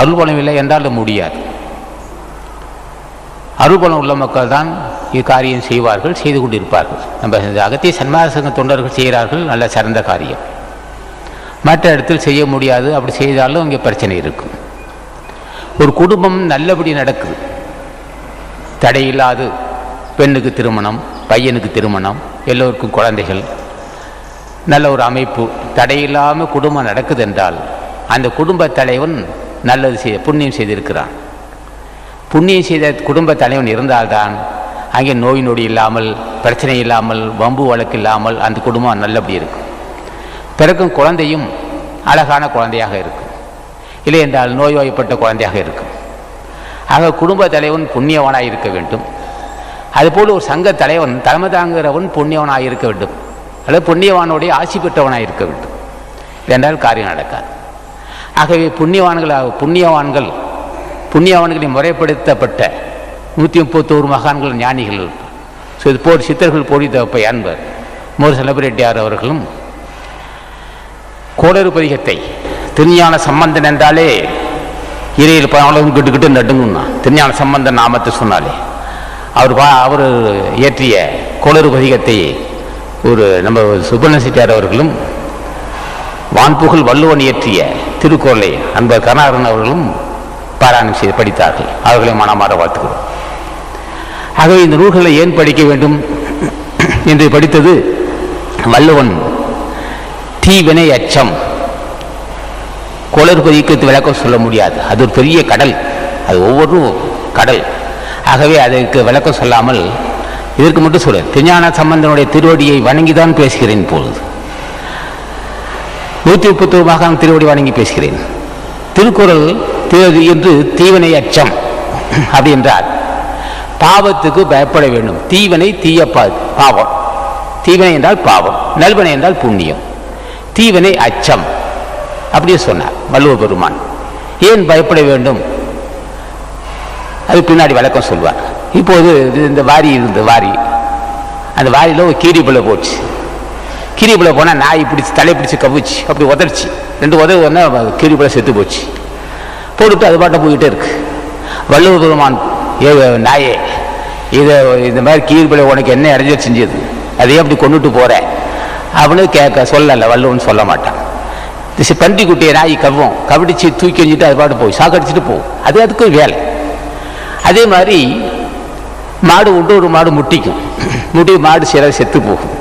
அருள்பலம் இல்லை என்றால் முடியாது. அருள்பலம் உள்ள மக்கள் தான் இக்காரியம் செய்வார்கள், செய்து கொண்டிருப்பார்கள். நம்ம அகத்திய சன்மார்க்க சங்க தொண்டர்கள் செய்கிறார்கள், நல்ல சிறந்த காரியம். மற்ற இடத்தில் செய்ய முடியாது, அப்படி செய்தாலும் இங்கே பிரச்சனை இருக்கும். ஒரு குடும்பம் நல்லபடி நடக்குது, தடையில்லாது பெண்ணுக்கு திருமணம், பையனுக்கு திருமணம், எல்லோருக்கும் குழந்தைகள், நல்ல ஒரு அமைப்பு, தடையில்லாமல் குடும்பம் நடக்குது என்றால் அந்த குடும்ப தலைவன் நல்லது புண்ணியம் செய்திருக்கிறான். புண்ணியம் செய்த குடும்ப தலைவன் இருந்தால்தான் அங்கே நோய் நொடி இல்லாமல், பிரச்சனை இல்லாமல், வம்பு வழக்கு இல்லாமல் அந்த குடும்பம் நல்லபடி இருக்கும். பிறக்கும் குழந்தையும் அழகான குழந்தையாக இருக்கும், இல்லை என்றால் நோய்வாய்ப்பட்ட குழந்தையாக இருக்கும். ஆக குடும்ப தலைவன் புண்ணியவனாக இருக்க வேண்டும். அதுபோல் ஒரு சங்க தலைவன் தலைமை தாங்குகிறவன் புண்ணியவனாக இருக்க வேண்டும், அல்லது புண்ணியவானுடைய ஆசி பெற்றவனாக இருக்க வேண்டும். என்றால் காரியம் நடக்காது. ஆகவே புண்ணியவான்களை முறைப்படுத்தப்பட்ட 131 மகான்கள், ஞானிகள், சித்தர்கள் போடித்தப்பை அன்பர் மோர் செலபிரெட்டியார் அவர்களும் கோளறு பதிகத்தை திருஞான சம்பந்தன் என்றாலே இறையில் பணம் கிட்டுக்கிட்டு நடுங்குன்னா திருஞான சம்பந்தன் நாமத்தை சொன்னாலே அவர் இயற்றிய கோளறு பதிகத்தை நம்ம சுப்பிரமணிய செட்டியார் அவர்களும், வான்புகழ் வள்ளுவன் இயற்றிய திருக்குறளை அன்பர் கருணாகரன் அவர்களும் பாராயணம் செய்து படித்தார்கள். அவர்களை மனமாற வாழ்த்துக்கிறோம். ஆகவே இந்த நூல்களை ஏன் படிக்க வேண்டும் என்று படித்தது, வள்ளுவன் தீவினை அச்சம் கோளறு பதிகத்து விளக்கம் சொல்ல முடியாது, அது ஒரு பெரிய கடல், அது ஒவ்வொன்றும் கடல். ஆகவே அதற்கு விளக்கம் சொல்லாமல் இதற்கு மட்டும் சொல்ல, திருஞான சம்பந்தனுடைய திருவடியை வணங்கிதான் பேசுகிறேன். இப்பொழுது 131 மகான் திருவடி வணங்கி பேசுகிறேன். திருக்குறள் என்று தீவினை அச்சம் அப்படி என்றால் பாவத்துக்கு பயப்பட வேண்டும். தீவினை பாவம், தீவினை என்றால் பாவம், நல்வினை என்றால் புண்ணியம். தீவினை அச்சம் அப்படியே சொன்னார் வள்ளுவ பெருமான். ஏன் பயப்பட வேண்டும் அது பின்னாடி விளக்கம் சொல்வார். இப்போது இந்த வாரி இருந்த அந்த வாரியில் ஒரு கீரிப்பிள்ளை போச்சு. கீரிப்பிள்ளை போனால் நாய் பிடிச்சி தலை பிடிச்சி கவிச்சு அப்படி உதறிச்சு, 2 உதவி ஒன்றா கீரிப்பிள்ளை செத்து போச்சு. போட்டுட்டு அது பாட்டை போய்கிட்டே இருக்கு. வள்ளுவ பெருமான், நாயே இந்த மாதிரி கீரிப்பிள்ளை உனக்கு என்ன இடைஞ்சல் செஞ்சது, அதையே அப்படி கொண்டுட்டு போற அப்படின்னு சொல்லலை. வள்ளுவன் சொல்ல மாட்டான். பன்றி குட்டியை நாய் கவிடிச்சு தூக்கி எறிஞ்சிட்டு அது பாட்டு போய் சாக்கடிச்சுட்டு போகும், அது அதுக்கு வேலை. அதே மாதிரி மாடு ஒரு மாடு முட்டிக்கும், மாடு சில செத்து போகும்.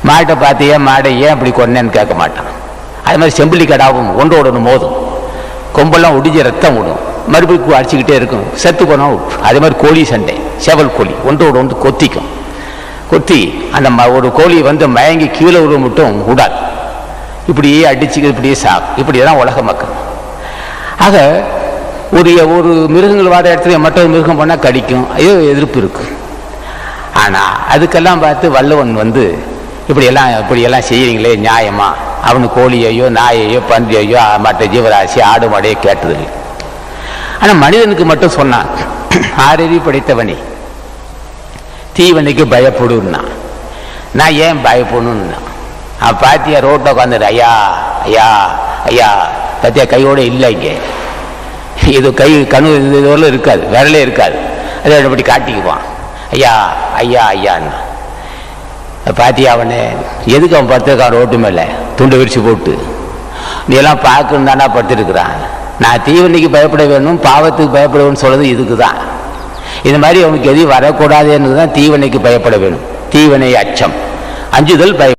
மாட்டை பார்த்து மாடை ஏன் அப்படி கொன்னேன்னு கேட்க மாட்டான். அதே மாதிரி செம்பிலி கடாவும் ஒன்று மோதும், கொம்பெல்லாம் ஒடிஞ்சு ரத்தம் விடும், மறுபடியும் அடிச்சுக்கிட்டே இருக்கும், செத்து போனால் விட்டு. அதே மாதிரி கோழி சண்டை, சேவல் கோழி ஒன்று கொத்தி அந்த ஒரு கோழி மயங்கி கீழே விட மட்டும் விடாது, இப்படியே அடிச்சு இப்படியே இப்படிதான் உலக மக்கள். ஆக ஒரு மிருகங்கள் வாட இடத்துல மற்றொரு மிருகம் பண்ணால் கடிக்கும், ஐயோ எதிர்ப்பு இருக்கும். ஆனால் அதுக்கெல்லாம் பார்த்து வள்ளுவன் இப்படியெல்லாம் செய்கிறீங்களே நியாயமா, அவனு கோழியையோ நாயையோ பன்றியையோ மற்ற ஜீவராசி ஆடு மாடையோ கேட்டதில்லை. ஆனால் மனிதனுக்கு மட்டும் சொன்னான், ஆறறிவு படைத்தவனே தீவனைக்கு பயப்படுன்னா. நான் ஏன் பயப்படணும்னா, பாத்தியா ரோட்டை உட்காந்துரு, ஐயா ஐயா ஐயா பாத்தியா கையோட இல்லை, இங்கே இது கணு இதுவரையிலும் இருக்காது, விரலே இருக்காது, அதை அப்படி காட்டிக்குவான், ஐயா ஐயா ஐயான்னு. பாத்தியா அவனே எதுக்கு அவன் படுத்திருக்கான் ரோட்டு மேலே துண்டு விரிச்சு போட்டு, நீ எல்லாம் பார்க்கணும் தானா படுத்திருக்கிறான். நான் தீவனைக்கு பயப்பட வேணும், பாவத்துக்கு பயப்பட வேணும்னு சொல்றது இதுக்கு தான். இந்த மாதிரி அவனுக்கு எதையும் வரக்கூடாதுன்னு தான் தீவனைக்கு பயப்பட வேணும். தீவனை அச்சம், அஞ்சுதல் பயம்.